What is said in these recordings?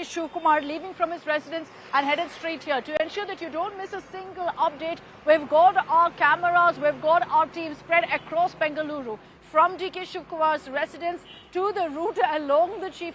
Shivkumar leaving from his residence and headed straight here. To ensure that you don't miss a single update, we've got our cameras, we've got our team spread across Bengaluru. From DK Shivkumar's residence to the route along the Chief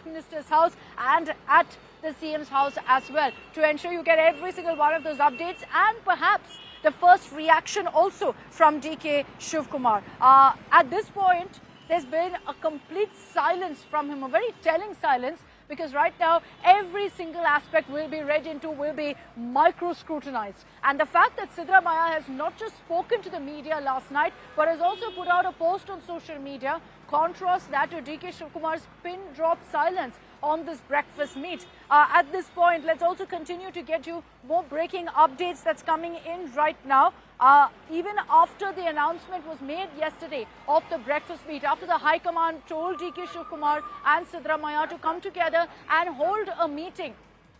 Minister's house and at the CM's house as well, to ensure you get every single one of those updates and perhaps the first reaction also from DK Shivkumar. At this point, there's been a complete silence from him, a very telling silence, because right now every single aspect will be read into, will be micro-scrutinized. And the fact that Siddaramaiah has not just spoken to the media last night, but has also put out a post on social media, contrasts that to DK Shivkumar's pin-drop silence on this breakfast meet. At this point, let's also continue to get you more breaking updates that's coming in right now. Even after the announcement was made yesterday of the breakfast meet, after the High Command told DK Shivkumar and Siddaramaiah to come together and hold a meeting,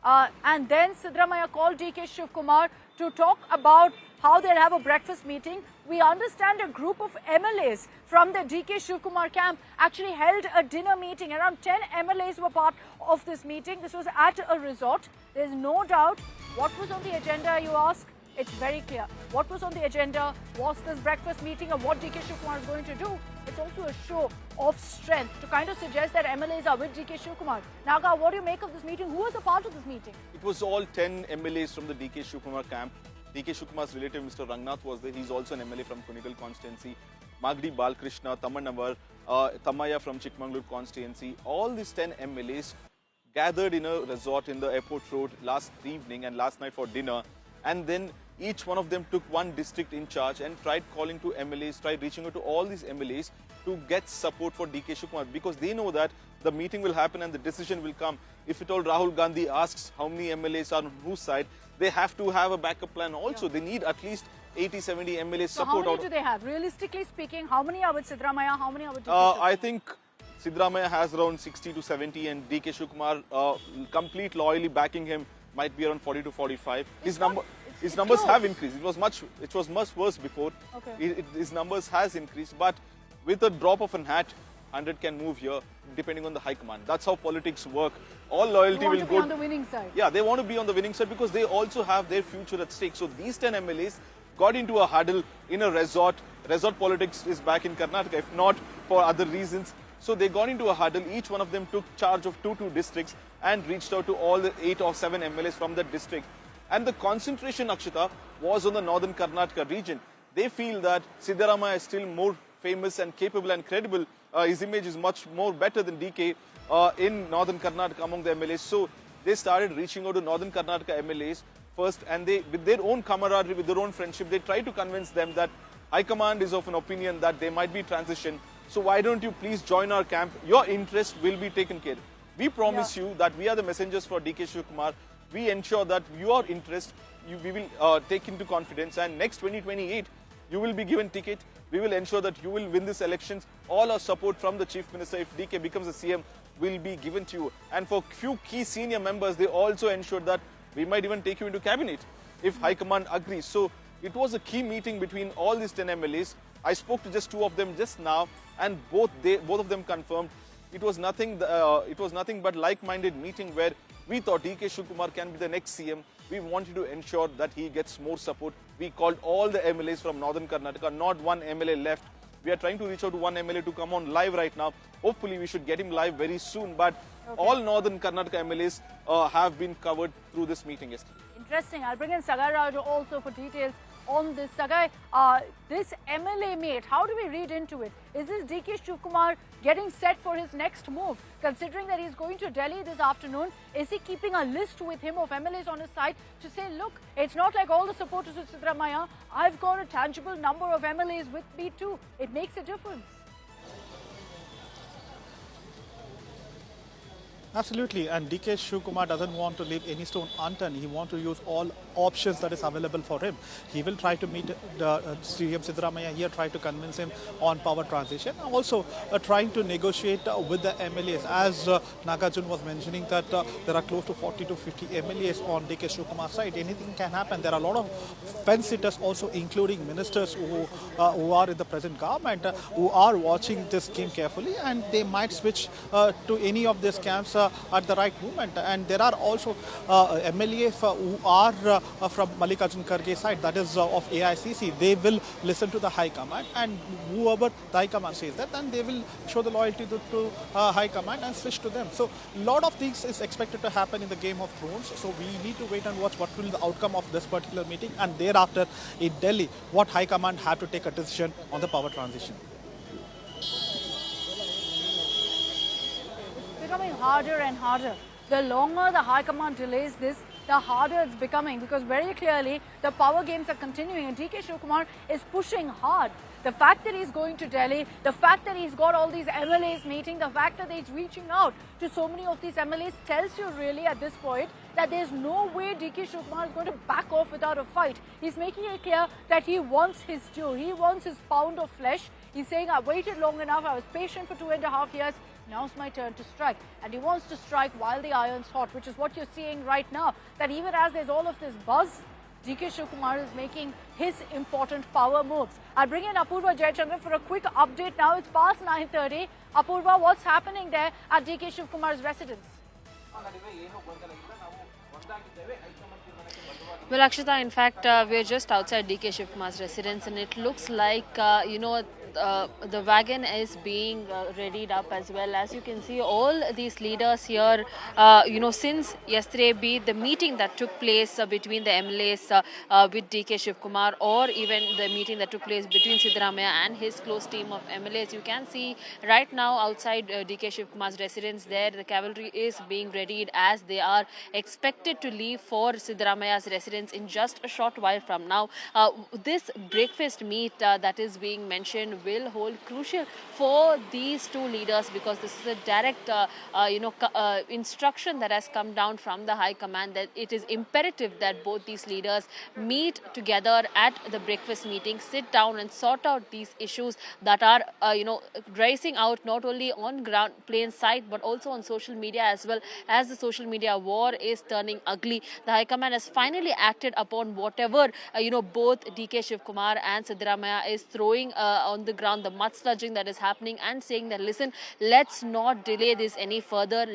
and then Siddaramaiah called DK Shivkumar to talk about how they'll have a breakfast meeting. We understand a group of MLAs from the DK Shivkumar camp actually held a dinner meeting. Around 10 MLAs were part of this meeting. This was at a resort. There's no doubt. What was on the agenda, you ask? It's very clear. What was on the agenda was this breakfast meeting of what DK Shivkumar is going to do. It's also a show of strength to kind of suggest that MLAs are with DK Shivkumar. Naga, what do you make of this meeting? Who was a part of this meeting? It was all 10 MLAs from the DK Shivkumar camp. DK Shivkumar's relative, Mr. Rangnath, was there. He's also an MLA from Kunigal constituency. Magdi Balkrishna, Tamannavar, Tamaya from Chikmagalur constituency. All these 10 MLAs gathered in a resort in the airport road last evening and last night for dinner. And then each one of them took one district in charge and tried calling to MLAs, tried reaching out to all these MLAs to get support for DK Shivkumar, because they know that the meeting will happen and the decision will come. If at all Rahul Gandhi asks how many MLAs are on whose side, they have to have a backup plan also. Yeah. They need at least 80-70 MLAs so support. How many do they have? Realistically speaking, how many are with Siddaramaiah, how many are with DK Shivkumar? I think Siddaramaiah has around 60 to 70 and DK Shivkumar, complete loyally backing him, might be around 40 to 45. His numbers close. have increased. It was much worse before. Okay. His numbers has increased, but with a drop of an hat, 100 can move here, depending on the high command. That's how politics work. All loyalty will go. They want to be on the winning side. Yeah, they want to be on the winning side because they also have their future at stake. So these 10 MLAs got into a huddle in a resort. Resort politics is back in Karnataka, if not for other reasons. So they got into a huddle. Each one of them took charge of two districts and reached out to all the 8 or 7 MLAs from that district. And the concentration, Akshita, was on the northern Karnataka region. They feel that Siddaramaiah is still more famous and capable and credible. His image is much more better than DK in northern Karnataka among the MLAs. So they started reaching out to northern Karnataka MLAs first, and they, with their own camaraderie, with their own friendship, they try to convince them that High Command is of an opinion that there might be transition. So why don't you please join our camp? Your interest will be taken care of. We promise you that we are the messengers for DK Shivkumar. We ensure that your interest, we will take into confidence, and next 2028, you will be given ticket. We will ensure that you will win these elections. All our support from the Chief Minister, if DK becomes a CM, will be given to you. And for few key senior members, they also ensured that we might even take you into cabinet if High Command agrees. So it was a key meeting between all these 10 MLAs. I spoke to just 2 of them just now, and both of them confirmed it was nothing but like-minded meeting where we thought DK Shivkumar can be the next CM. We wanted to ensure that he gets more support. We called all the MLAs from northern Karnataka, not one MLA left. We are trying to reach out to one MLA to come on live right now. Hopefully, we should get him live very soon. But all northern Karnataka MLAs have been covered through this meeting yesterday. Interesting. I'll bring in Sagai Raju also for details on this. Sagai, this MLA mate, how do we read into it? Is this DK Shivkumar getting set for his next move? Considering that he's going to Delhi this afternoon, is he keeping a list with him of MLAs on his side to say, look, it's not like all the supporters of Siddaramaiah. I've got a tangible number of MLAs with me too. It makes a difference. Absolutely, and DK Shivkumar doesn't want to leave any stone unturned. He wants to use all options that is available for him. He will try to meet the CM Siddaramaiah here, try to convince him on power transition. Also, trying to negotiate with the MLAs. As Nagarjun was mentioning that there are close to 40 to 50 MLAs on DK Shivkumar's side. Anything can happen. There are a lot of fence sitters also, including ministers who are in the present government, who are watching this game carefully, and they might switch to any of these camps at the right moment. And there are also MLAs who are from Mallikarjun Kharge's side, that is of AICC. They will listen to the High Command, and whoever the High Command says that, then they will show the loyalty to High Command and switch to them. So a lot of things is expected to happen in the Game of Thrones. So we need to wait and watch what will be the outcome of this particular meeting, and thereafter in Delhi, what High Command have to take a decision on the power transition. Becoming harder and harder. The longer the High Command delays this, the harder it's becoming, because very clearly the power games are continuing and DK Shivakumar is pushing hard. The fact that he's going to Delhi, the fact that he's got all these MLAs meeting, the fact that he's reaching out to so many of these MLAs tells you really at this point that there's no way DK Shivakumar is going to back off without a fight. He's making it clear that he wants his due. He wants his pound of flesh. He's saying, I waited long enough. I was patient for 2.5 years. Now's my turn to strike. And he wants to strike while the iron's hot, which is what you're seeing right now. That even as there's all of this buzz, DK Shivakumar is making his important power moves. I'll bring in Apurva Jayachandran for a quick update now. It's past 9:30. Apurva, what's happening there at DK Shivakumar's residence? Well, Akshita, in fact, we're just outside DK Shivakumar's residence, and it looks like, the wagon is being readied up as well. As you can see, all these leaders here, since yesterday, be it the meeting that took place between the MLAs with DK Shivakumar, or even the meeting that took place between Siddaramaiah and his close team of MLAs, you can see right now outside DK Shivakumar's residence there, the cavalry is being readied as they are expected to leave for Siddaramaiah's residence in just a short while from now. This breakfast meet that is being mentioned will hold crucial for these two leaders, because this is a direct instruction that has come down from the High Command that it is imperative that both these leaders meet together at the breakfast meeting, sit down and sort out these issues that are rising out not only on ground plain sight but also on social media as well. As the social media war is turning ugly, the High Command has finally acted upon whatever both DK Shivakumar and Siddaramaiah is throwing on the ground, the mudsludging that is happening, and saying that, listen, let's not delay this any further.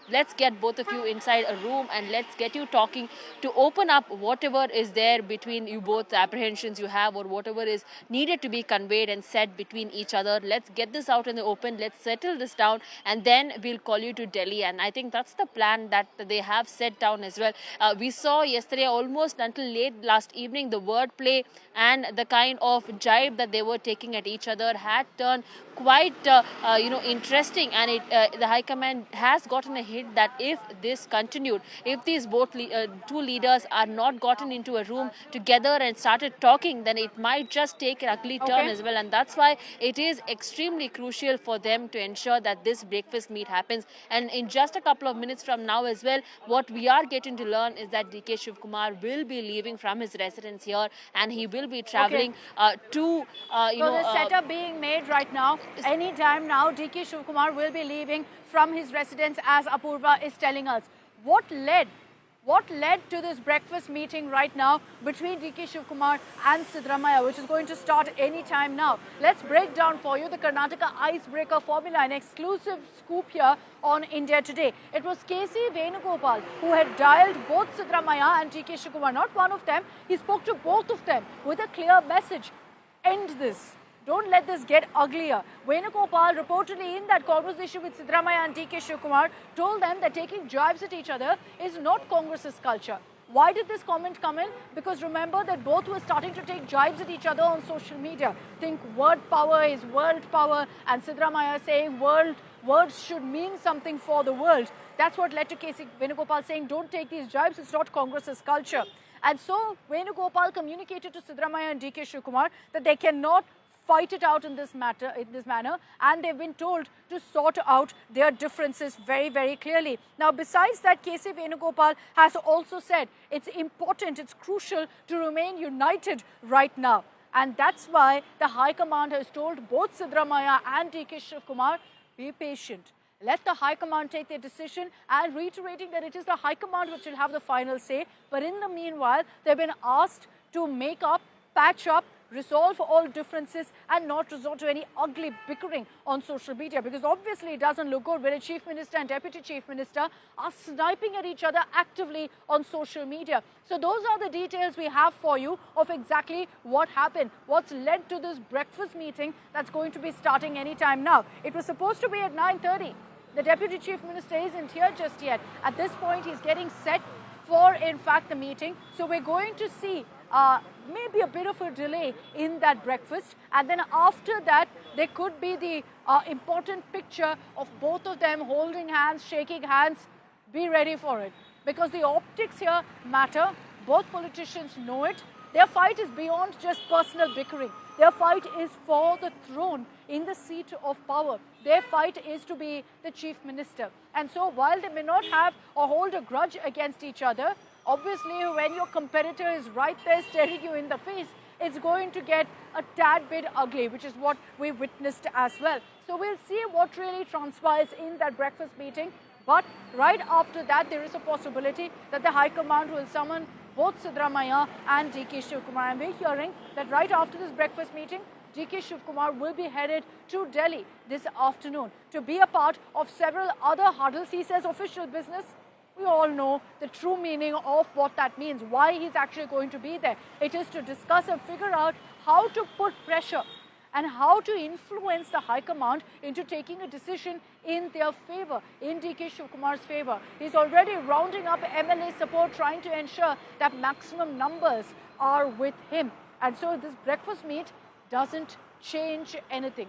Let's get both of you inside a room and let's get you talking to open up whatever is there between you both, the apprehensions you have or whatever is needed to be conveyed and said between each other. Let's get this out in the open. Let's settle this down, and then we'll call you to Delhi. And I think that's the plan that they have set down as well. We saw yesterday, almost until late last evening, the wordplay and the kind of jibe that they were taking at each other had turned quite interesting, and the High Command has gotten a hint that if this continued, if these two leaders are not gotten into a room together and started talking, then it might just take an ugly turn as well. And that's why it is extremely crucial for them to ensure that this breakfast meet happens. And in just a couple of minutes from now as well, what we are getting to learn is that DK Shivakumar will be leaving from his residence here, and he will be traveling to the setup being made right now. Any time now, DK Shivakumar will be leaving from his residence, as Apurva is telling us. What led to this breakfast meeting right now between DK Shivakumar and Siddaramaiah, which is going to start any time now? Let's break down for you the Karnataka icebreaker formula, an exclusive scoop here on India Today. It was KC Venugopal who had dialed both Siddaramaiah and DK Shivakumar, not one of them. He spoke to both of them with a clear message: end this. Don't let this get uglier. Venugopal reportedly in that conversation with Siddaramaiah and DK Shivakumar told them that taking jibes at each other is not Congress's culture. Why did this comment come in? Because remember that both were starting to take jibes at each other on social media. Think word power is world power, and Siddaramaiah saying words should mean something for the world. That's what led to KC Venugopal saying, don't take these jibes, it's not Congress's culture. And so Venugopal communicated to Siddaramaiah and DK Shivakumar that they cannot fight it out in this manner, and they've been told to sort out their differences very, very clearly. Now, besides that, KC Venugopal has also said it's important, it's crucial to remain united right now. And that's why the High Command has told both Siddaramaiah and DK Shivakumar, be patient. Let the High Command take their decision, and reiterating that it is the High Command which will have the final say. But in the meanwhile, they've been asked to make up, patch up, resolve all differences and not resort to any ugly bickering on social media, because obviously it doesn't look good when a chief minister and deputy chief minister are sniping at each other actively on social media. So those are the details we have for you of exactly what happened, what's led to this breakfast meeting that's going to be starting anytime now. It was supposed to be at 9:30. The Deputy Chief Minister isn't here just yet. At this point, he's getting set for, in fact, the meeting. So we're going to see maybe a bit of a delay in that breakfast. And then after that, there could be the important picture of both of them holding hands, shaking hands. Be ready for it. Because the optics here matter. Both politicians know it. Their fight is beyond just personal bickering. Their fight is for the throne in the seat of power. Their fight is to be the chief minister. And so while they may not have or hold a grudge against each other, obviously when your competitor is right there staring you in the face, it's going to get a tad bit ugly, which is what we witnessed as well. So we'll see what really transpires in that breakfast meeting. But right after that, there is a possibility that the High Command will summon both Siddaramaiah and DK Shivakumar. And we're hearing that right after this breakfast meeting, DK Shivakumar will be headed to Delhi this afternoon to be a part of several other huddles. He says official business. We all know the true meaning of what that means, why he's actually going to be there. It is to discuss and figure out how to put pressure and how to influence the High Command into taking a decision in their favor, in DK Shivakumar's favor. He's already rounding up MLA support, trying to ensure that maximum numbers are with him. And so this breakfast meet doesn't change anything.